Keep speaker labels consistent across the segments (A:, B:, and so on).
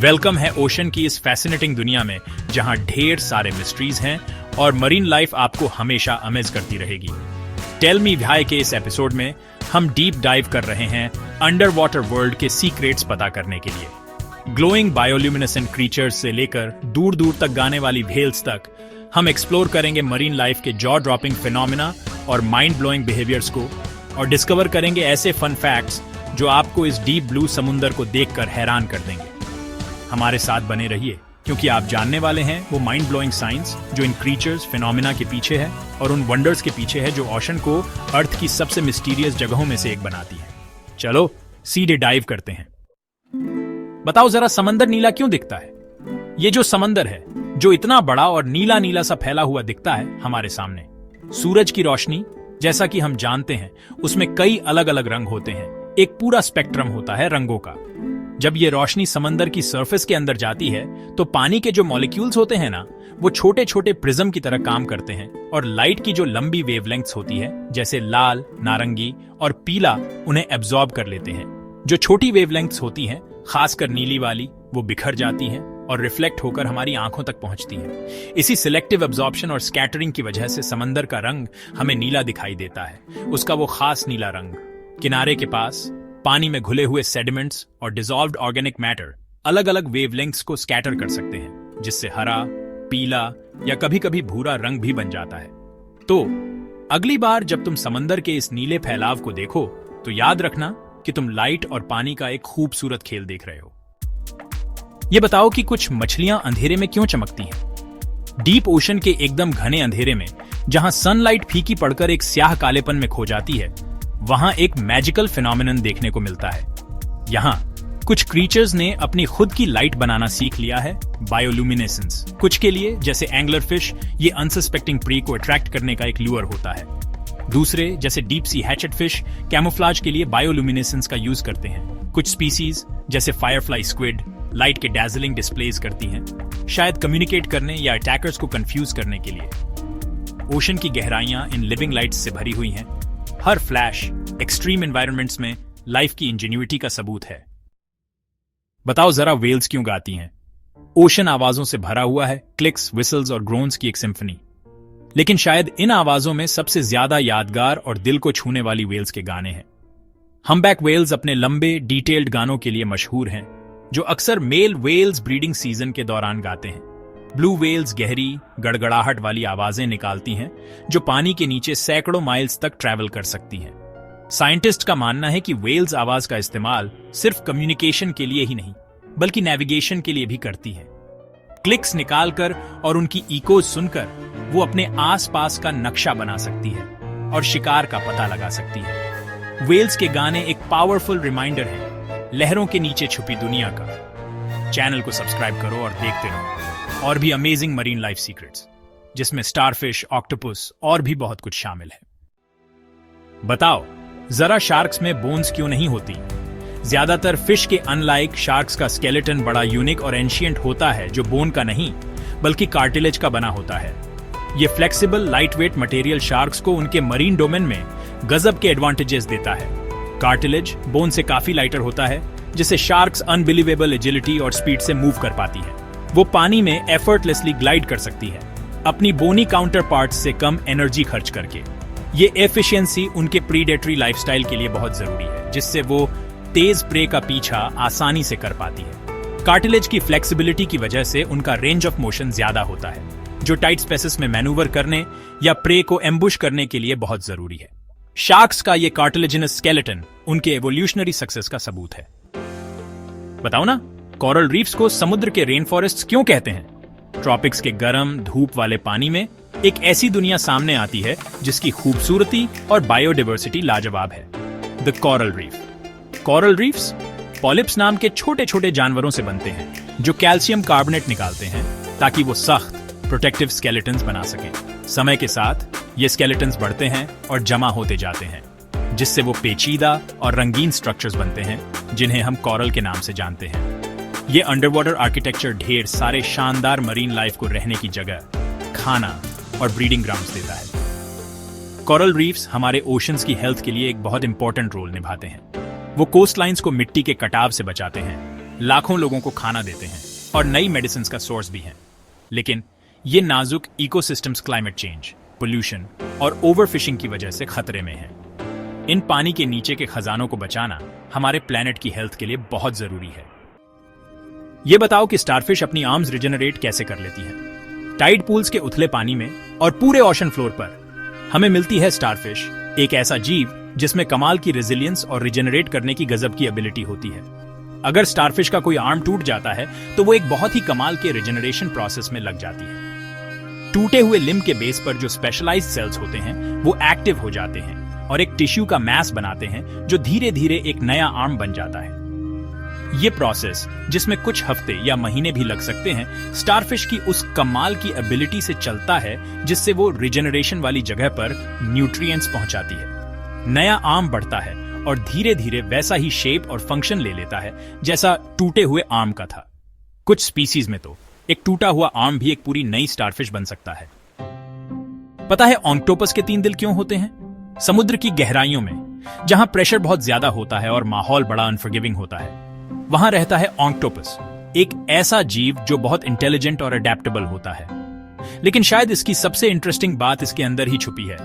A: Welcome है ocean की इस फैसिनेटिंग दुनिया में जहां ढेर सारे मिस्ट्रीज हैं और मरीन लाइफ आपको हमेशा अमेज करती रहेगी। टेल मी व्हाई के इस एपिसोड में हम डीप डाइव कर रहे हैं अंडर वाटर वर्ल्ड के सीक्रेट्स पता करने के लिए। ग्लोइंग बायोल्यूमिनेसेंट क्रीचर्स से लेकर दूर दूर तक गाने वाली व्हेल्स तक हम एक्सप्लोर करेंगे मरीन लाइफ के जॉ ड्रॉपिंग फिनोमिना और माइंड ब्लोइंग बिहेवियर्स को, और डिस्कवर करेंगे ऐसे फन फैक्ट्स जो आपको इस डीप ब्लू समुंदर को देखकर हैरान कर देंगे। हमारे साथ बने रहिए क्योंकि आप जानने वाले हैं वो माइंड ब्लोइंग साइंस जो इन क्रीचर्स फिनोमिना के पीछे है और उन वंडर्स के पीछे है जो ओशन को अर्थ की सबसे मिस्टीरियस जगहों में से एक बनाती है। चलो सीधे डाइव करते हैं। बताओ जरा, समंदर नीला क्यों दिखता है? ये जो समंदर है जो इतना बड़ा और नीला नीला सा फैला हुआ दिखता है हमारे सामने, सूरज की रोशनी, जैसा कि हम जानते हैं उसमें कई अलग अलग रंग होते हैं। एक पूरा स्पेक्ट्रम होता है रंगों का। जब ये रोशनी समंदर की सरफेस के अंदर जाती है तो पानी के जो मॉलिक्यूल्स होते हैं ना, वो छोटे छोटे प्रिज्म की तरह काम करते हैं और लाइट की जो लंबी वेवलेंथ्स होती है जैसे लाल, नारंगी और पीला, उन्हें एब्जॉर्ब कर लेते हैं। जो छोटी वेवलेंथ्स होती हैं, खासकर नीली वाली, वो बिखर जाती हैं और रिफ्लेक्ट होकर हमारी आंखों तक पहुंचती हैं। इसी सिलेक्टिव एब्जॉर्प्शन और स्कैटरिंग की वजह से समंदर का रंग हमें नीला दिखाई देता है, उसका वो खास नीला रंग। किनारे के पास पानी में घुले हुए सेडिमेंट्स और डिसॉल्व्ड ऑर्गेनिक मैटर अलग अलग वेवलेंथ्स को स्कैटर कर सकते हैं, जिससे हरा, पीला या कभी कभी भूरा रंग भी बन जाता है। तो अगली बार जब तुम समंदर के इस नीले फैलाव को देखो तो याद रखना कि तुम लाइट और पानी का एक खूबसूरत खेल देख रहे हो। ये बताओ कि कुछ मछलियां अंधेरे में क्यों चमकती हैं? डीप ओशन के एकदम घने अंधेरे में, जहां सनलाइट फीकी पड़कर एक स्याह कालेपन में खो जाती है, वहां एक मैजिकल फिनोमिनन देखने को मिलता है। यहां कुछ क्रीचर्स ने अपनी खुद की लाइट बनाना सीख लिया है, बायोल्यूमिनेसेंस। कुछ के लिए, जैसे एंगलर फिश, ये अनसस्पेक्टिंग प्री को अट्रैक्ट करने का एक ल्यूर होता है। दूसरे, जैसे deep sea hatchet fish, camouflage के लिए बायोल्यूमिनेसेंस का यूज करते हैं। कुछ स्पीसीज, जैसे फायरफ्लाई स्क्विड, लाइट के डैजलिंग डिस्प्लेज करती हैं, शायद कम्युनिकेट करने या अटैकर्स को कंफ्यूज करने के लिए। ओशन की गहराइयां इन लिविंग लाइट्स से भरी हुई हैं। हर फ्लैश एक्सट्रीम एनवायरनमेंट्स में लाइफ की इंजेन्युइटी का सबूत है। बताओ जरा, वेल्स क्यों गाती हैं? ओशन आवाजों से भरा हुआ है, क्लिक्स, विसल्स और ग्रोन्स की एक सिम्फनी। लेकिन शायद इन आवाजों में सबसे ज्यादा यादगार और दिल को छूने वाली वेल्स के गाने हैं। हम्बैक वेल्स अपने लंबे डिटेल्ड गानों के लिए मशहूर हैं, जो अक्सर मेल वेल्स ब्रीडिंग सीजन के दौरान गाते हैं। ब्लू वेल्स गहरी, गड़गड़ाहट वाली आवाजें निकालती हैं जो पानी के नीचे सैकड़ों माइल्स तक ट्रैवल कर सकती हैं। साइंटिस्ट का मानना है कि वेल्स आवाज का इस्तेमाल सिर्फ कम्युनिकेशन के लिए ही नहीं, बल्कि नेविगेशन के लिए भी करती है। क्लिक्स निकालकर और उनकी इकोज सुनकर वो अपने आसपास का नक्शा बना सकती है और शिकार का पता लगा सकती है। वेल्स के गाने एक पावरफुल रिमाइंडर है लहरों के नीचे छुपी दुनिया का। चैनल को सब्सक्राइब करो और देखते रहो और भी अमेजिंग मरीन लाइफ सीक्रेट्स, जिसमें स्टारफिश, ऑक्टोपस और भी बहुत कुछ शामिल है। बताओ जरा, शार्क्स में बोन्स क्यों नहीं होती? ज्यादातर फिश के अनलाइक शार्क्स का स्केलेटन बड़ा यूनिक और एंशिएंट होता है, जो बोन का नहीं बल्कि कार्टिलेज का बना होता है। ये फ्लेक्सिबल लाइटवेट मटेरियल शार्क्स को उनके मरीन डोमेन में गजब के एडवांटेजेस देता है। कार्टिलेज बोन से काफी लाइटर होता है, जिससे शार्क्स अनबिलीवेबल एजिलिटी और स्पीड से मूव कर पाती है। वो पानी में एफर्टलेसली ग्लाइड कर सकती है, अपनी बोनी काउंटर पार्ट्स से कम एनर्जी खर्च करके। ये एफिशिएंसी उनके प्रीडेटरी लाइफस्टाइल के लिए बहुत जरूरी है, जिससे वो तेज प्रे का पीछा आसानी से कर पाती है। कार्टिलेज की फ्लेक्सिबिलिटी की वजह से उनका रेंज ऑफ मोशन ज्यादा होता है, जो टाइट स्पेसेस में मैनूवर करने या प्रे को एम्बुश करने के लिए बहुत जरूरी है। शार्क्स का ये कार्टिलेजिनस स्केलेटन उनके एवोल्यूशनरी सक्सेस का सबूत है। बताओ ना, कोरल रीफ्स को समुद्र के रेन फॉरेस्ट्स क्यों कहते हैं? ट्रॉपिक्स के गर्म धूप वाले पानी में एक ऐसी दुनिया सामने आती है जिसकी खूबसूरती और बायोडायवर्सिटी लाजवाब है। The coral reef. Coral reefs polyps नाम के छोटे छोटे जानवरों से बनते हैं, जो कैल्शियम कार्बोनेट निकालते हैं ताकि वो सख्त प्रोटेक्टिव स्केलेटन्स बना सकें। समय के साथ ये स्केलेटन्स बढ़ते हैं और जमा होते जाते हैं, जिससे वो पेचीदा और रंगीन स्ट्रक्चर्स बनते हैं, जिन्हें हम कोरल के नाम से जानते हैं। ये अंडरवाटर आर्किटेक्चर ढेर सारे शानदार मरीन लाइफ को रहने की जगह, खाना और ब्रीडिंग ग्राउंड्स देता है। कोरल रीफ्स हमारे ओशंस की हेल्थ के लिए एक बहुत इंपॉर्टेंट रोल निभाते हैं। वो कोस्ट लाइन्स को मिट्टी के कटाव से बचाते हैं, लाखों लोगों को खाना देते हैं और नई मेडिसिन का सोर्स भी हैं। लेकिन ये नाजुक इकोसिस्टम्स क्लाइमेट चेंज, पोल्यूशन और ओवरफिशिंग की वजह से खतरे में हैं। इन पानी के नीचे के खजानों को बचाना हमारे प्लेनेट की हेल्थ के लिए बहुत जरूरी है। ये बताओ कि स्टारफिश अपनी आर्म्स रिजेनरेट कैसे कर लेती है। टाइड पूल्स के उथले पानी में और पूरे ओशन फ्लोर पर हमें मिलती है स्टारफिश, एक ऐसा जीव जिसमें कमाल की रेजिलियंस और रिजेनरेट करने की गजब की एबिलिटी होती है। अगर स्टारफिश का कोई आर्म टूट जाता है तो वो एक बहुत ही कमाल के रिजेनरेशन प्रोसेस में लग जाती है। टूटे हुए लिम्ब के बेस पर जो स्पेशलाइज्ड सेल्स होते हैं वो एक्टिव हो जाते हैं और एक टिश्यू का मैस बनाते हैं जो धीरे धीरे एक नया आर्म बन जाता है। ये प्रोसेस, जिसमें कुछ हफ्ते या महीने भी लग सकते हैं, स्टारफिश की उस कमाल की एबिलिटी से चलता है जिससे वो रिजेनरेशन वाली जगह पर न्यूट्रिएंट्स पहुंचाती है। नया आर्म बढ़ता है और धीरे धीरे वैसा ही शेप और फंक्शन ले लेता है जैसा टूटे हुए आर्म का था। कुछ स्पीसीज में तो एक टूटा हुआ आर्म भी एक पूरी नई स्टारफिश बन सकता है। पता है ऑक्टोपस के 3 दिल क्यों होते हैं? समुद्र की गहराइयों में, जहां प्रेशर बहुत ज्यादा होता है और माहौल बड़ा अनफॉरगिविंग होता है, वहां रहता है ऑक्टोपस, एक ऐसा जीव जो बहुत इंटेलिजेंट और अडेप्टेबल होता है। लेकिन शायद इसकी सबसे इंटरेस्टिंग बात इसके अंदर ही छुपी है।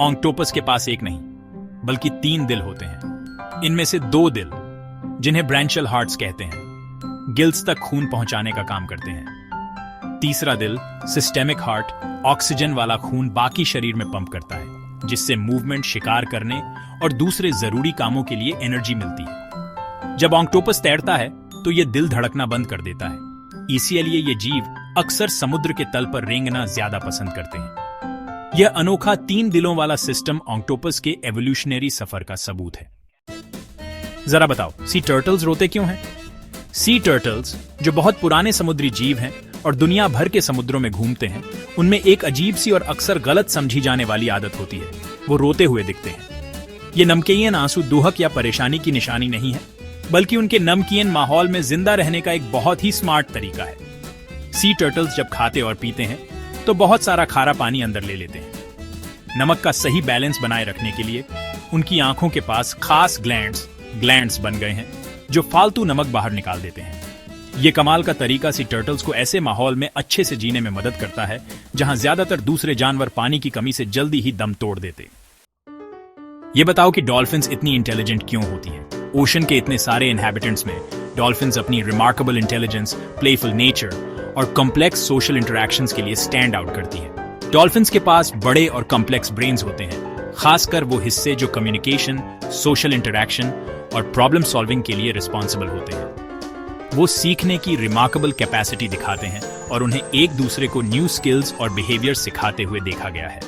A: ऑक्टोपस के पास एक नहीं बल्कि 3 दिल होते हैं। इनमें से 2 दिल, जिन्हें ब्रांचियल हार्ट्स कहते हैं, गिल्स तक खून पहुंचाने का काम करते हैं। तीसरा दिल, सिस्टेमिक हार्ट, ऑक्सीजन वाला खून बाकी शरीर में पंप करता है, जिससे मूवमेंट, शिकार करने और दूसरे जरूरी कामों के लिए एनर्जी मिलती है। जब ऑक्टोपस तैरता है तो यह दिल धड़कना बंद कर देता है। इसीलिए ये जीव अक्सर समुद्र के तल पर रेंगना ज्यादा पसंद करते हैं। यह अनोखा 3 दिलों वाला सिस्टम ऑक्टोपस के एवोल्यूशनरी सफर का सबूत है। जरा बताओ, सी टर्टल्स रोते क्यों हैं? सी टर्टल्स, जो बहुत पुराने समुद्री जीव हैं और दुनिया भर के समुद्रों में घूमते हैं, उनमें एक अजीब सी और अक्सर गलत समझी जाने वाली आदत होती है। वो रोते हुए दिखते हैं। ये नमकीन आंसू दुहक या परेशानी की निशानी नहीं है, बल्कि उनके नमकीन माहौल में जिंदा रहने का एक बहुत ही स्मार्ट तरीका है। सी टर्टल्स जब खाते और पीते हैं तो बहुत सारा खारा पानी अंदर ले लेते हैं। नमक का सही बैलेंस बनाए रखने के लिए उनकी आंखों के पास खास ग्लैंड्स बन गए हैं जो फालतू नमक बाहर निकाल देते हैं। ये कमाल का तरीका सी टर्टल्स को ऐसे माहौल में अच्छे से जीने में मदद करता है जहां ज्यादातर दूसरे जानवर पानी की कमी से जल्दी ही दम तोड़ देते। ये बताओ कि डॉल्फिन्स इतनी इंटेलिजेंट क्यों होती हैं? ओशन के इतने सारे इनहैबिटेंट्स में डॉल्फिन्स अपनी रिमार्केबल इंटेलिजेंस, प्लेफुल नेचर और कॉम्प्लेक्स सोशल इंटरैक्शंस के लिए स्टैंड आउट करती हैं। डॉल्फिन्स के पास बड़े और कॉम्प्लेक्स ब्रेन्स होते हैं, खासकर वो हिस्से जो कम्युनिकेशन, सोशल इंटरैक्शन और प्रॉब्लम सॉल्विंग के लिए रिस्पॉन्सिबल होते हैं। वो सीखने की रिमार्केबल कैपेसिटी दिखाते हैं और उन्हें एक दूसरे को न्यू स्किल्स और बिहेवियर सिखाते हुए देखा गया है।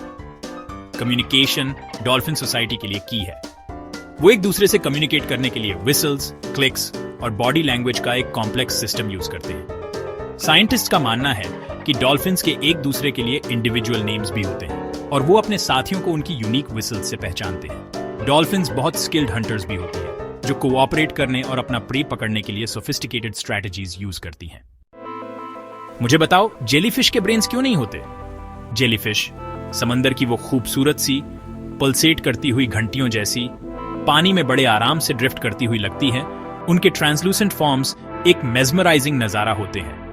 A: कम्युनिकेशन डॉल्फिन सोसाइटी के लिए की है। वो एक दूसरे से कम्युनिकेट करने के लिए विसल्स, क्लिक्स और बॉडी लैंग्वेज का एक कॉम्प्लेक्स सिस्टम यूज करते हैं। साइंटिस्ट का मानना है कि डॉल्फिन्स के एक दूसरे के लिए इंडिविजुअल नेम्स भी होते हैं और वो अपने साथियों को उनकी यूनिक विसल्स से पहचानते हैं। डॉल्फिन्स बहुत स्किल्ड हंटर्स भी होती हैं जो कोऑपरेट करने और अपना प्रे पकड़ने के लिए सोफिस्टिकेटेड स्ट्रैटेजीज यूज करती हैं। मुझे बताओ, जेलीफिश के ब्रेन्स क्यों नहीं होते? जेलीफिश, समंदर की वो खूबसूरत सी पल्सेट करती हुई घंटियों जैसी, पानी में बड़े आराम से ड्रिफ्ट करती हुई लगती हैं। उनके ट्रांसलूसेंट फॉर्म्स एक मेस्मराइजिंग नजारा होते हैं,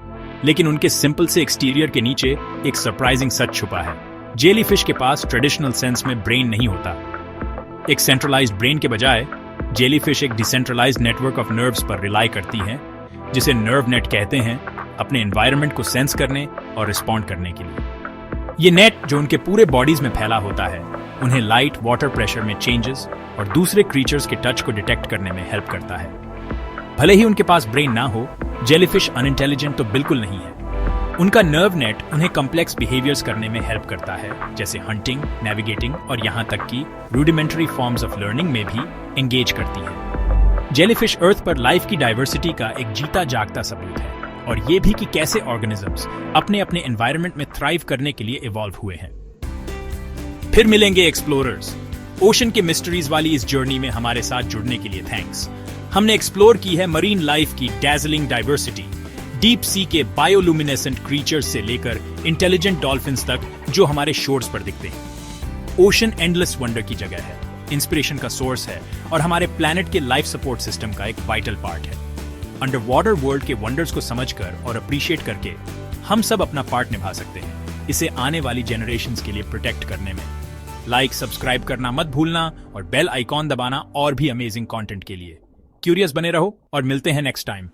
A: लेकिन उनके सिंपल से एक्सटीरियर के नीचे एक सरप्राइजिंग सच छुपा है। जेलीफिश के पास ट्रेडिशनल सेंस में ब्रेन नहीं होता। एक सेंट्रलाइज्ड ब्रेन के बजाय जेलीफिश एक डिसेंट्रलाइज्ड नेटवर्क ऑफ नर्व्स पर रिलाई करती हैं, जिसे नर्व नेट कहते हैं, अपने एनवायरनमेंट को सेंस करने और रिस्पॉन्ड करने के लिए। ये नेट, जो उनके पूरे बॉडीज में फैला होता है, उन्हें लाइट, वाटर प्रेशर में चेंजेस और दूसरे क्रीचर्स के टच को डिटेक्ट करने में हेल्प करता है। भले ही उनके पास ब्रेन ना हो, जेलीफिश अनइंटेलिजेंट तो बिल्कुल नहीं है। उनका नर्व नेट उन्हें कॉम्प्लेक्स बिहेवियर्स करने में हेल्प करता है, जैसे हंटिंग, नेविगेटिंग और यहाँ तक कि रूडिमेंटरी फॉर्म्स ऑफ लर्निंग में भी एंगेज करती है। जेलीफिश अर्थ पर लाइफ की डाइवर्सिटी का एक जीता जागता सबूत है, और ये भी कि कैसे ऑर्गेनिजम्स अपने अपने एनवायरनमेंट में थ्राइव करने के लिए इवॉल्व हुए हैं। फिर मिलेंगे एक्सप्लोरर्स। ओशन के मिस्ट्रीज वाली इस जर्नी में हमारे साथ जुड़ने के लिए थैंक्स। हमने एक्सप्लोर की है मरीन लाइफ की डैजलिंग डाइवर्सिटी, डीप सी के बायोलुमिनेसेंट क्रीचर्स से लेकर इंटेलिजेंट डॉल्फिन्स तक जो हमारे शोर्स पर दिखते हैं। ओशन एंडलेस वंडर की जगह है, इंस्पिरेशन का सोर्स है और हमारे प्लैनेट के लाइफ सपोर्ट सिस्टम का एक वाइटल पार्ट है। अंडर वाटर वर्ल्ड के वंडर्स को समझकर और अप्रिशिएट करके हम सब अपना पार्ट निभा सकते हैं इसे आने वाली जनरेशंस के लिए प्रोटेक्ट करने में। लाइक सब्सक्राइब करना मत भूलना और बेल आइकॉन दबाना और भी अमेजिंग कंटेंट के लिए। क्यूरियस बने रहो और मिलते हैं नेक्स्ट टाइम।